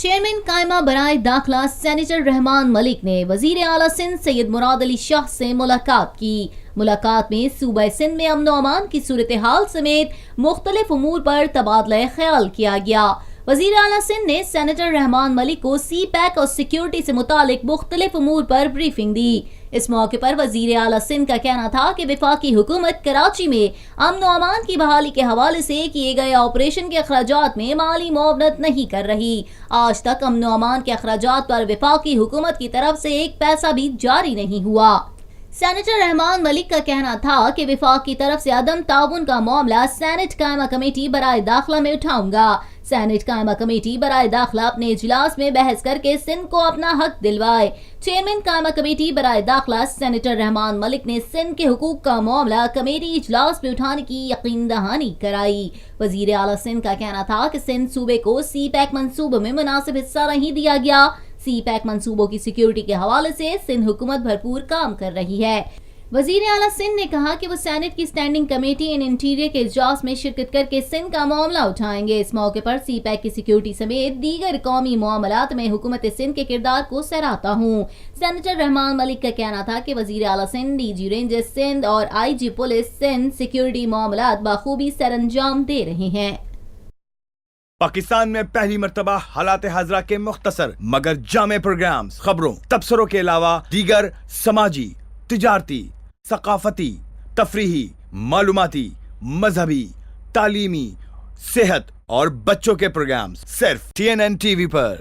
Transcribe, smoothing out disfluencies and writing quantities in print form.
Chairman قائمہ برائے داخلہ سینیٹر رحمان ملک نے وزیر اعلیٰ سندھ سید مراد علی شاہ سے ملاقات کی۔ ملاقات میں صوبہ سندھ میں امن و امان کی صورتحال سمیت مختلف امور پر تبادلہ خیال کیا گیا۔ وزیر اعلیٰ سندھ نے سینیٹر رحمان ملک کو سی پیک اور سیکیورٹی سے متعلق مختلف امور پر بریفنگ دی۔ اس موقع پر وزیر اعلیٰ سندھ کا کہنا تھا کہ وفاقی حکومت کراچی میں امن و امان کی بحالی کے حوالے سے کیے گئے آپریشن کے اخراجات میں مالی معاونت نہیں کر رہی۔ آج تک امن و امان کے اخراجات پر وفاقی حکومت کی طرف سے ایک پیسہ بھی جاری نہیں ہوا۔ سینیٹر رحمان ملک کا کہنا تھا کہ وفاق کی طرف سے عدم تعاون کا معاملہ سینٹ قائمہ کمیٹی برائے داخلہ میں اٹھاؤں گا۔ سینٹ قائمہ کمیٹی برائے داخلہ اپنے اجلاس میں بحث کر کے سندھ کو اپنا حق دلوائے۔ چیئرمین قائمہ کمیٹی برائے داخلہ سینیٹر رحمان ملک نے سندھ کے حقوق کا معاملہ کمیٹی اجلاس میں اٹھانے کی یقین دہانی کرائی۔ وزیر اعلیٰ سندھ کا کہنا تھا کہ سندھ صوبے کو سی پیک منصوبے میں مناسب حصہ نہیں دیا گیا۔ سی پیک منصوبوں کی سیکیورٹی کے حوالے سے سندھ حکومت بھرپور کام کر رہی ہے۔ وزیر اعلیٰ سندھ نے کہا کہ وہ سینٹ کی اسٹینڈنگ کمیٹی انٹیریئر کے اجلاس میں شرکت کر کے سندھ کا معاملہ اٹھائیں گے۔ اس موقع پر سی پیک کی سیکیورٹی سمیت دیگر قومی معاملات میں حکومت سندھ کے کردار کو سراہتا ہوں۔ سینیٹر رحمان ملک کا کہنا تھا کہ وزیر اعلیٰ Sindh, D G rangers Sindh اور I G police Sindh security معاملات بخوبی سر انجام دے رہے ہیں۔ پاکستان میں پہلی مرتبہ حالات حاضرہ کے مختصر مگر جامع پروگرامز، خبروں، تبصروں کے علاوہ دیگر سماجی، تجارتی، ثقافتی، تفریحی، معلوماتی، مذہبی، تعلیمی، صحت اور بچوں کے پروگرامز صرف TNN TV پر۔